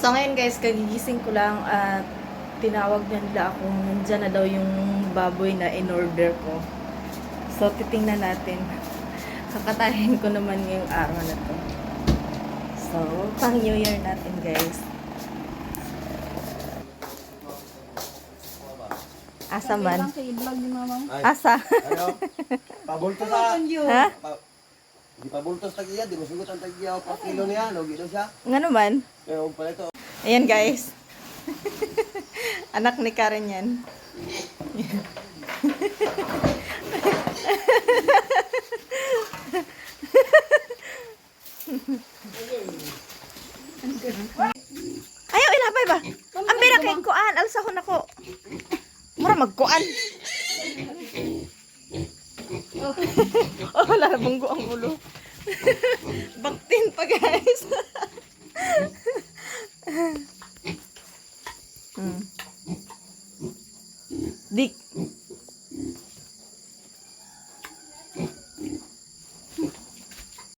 So ngayon guys, kagigising ko lang at tinawag na nila akong nandyan na daw yung baboy na in-order ko. So titingnan natin. Kakatahin ko naman ngayong araw na to. So, pang New Year natin guys. Asa man? Asa? Ano? Pabultos sa... Ha? Di pabultos tagiya, di masugot ang tagiya o pa kilo niya, no? Gino siya. Nga naman. Pero pala ito. Ayan guys. Anak ni Karen yan. Ayaw, ilapay ba? Ang pira kay kuan, alsahon ako. Mura magkuan. Oh, wala na bunggo ang ulo. Baktin pa guys. Dik.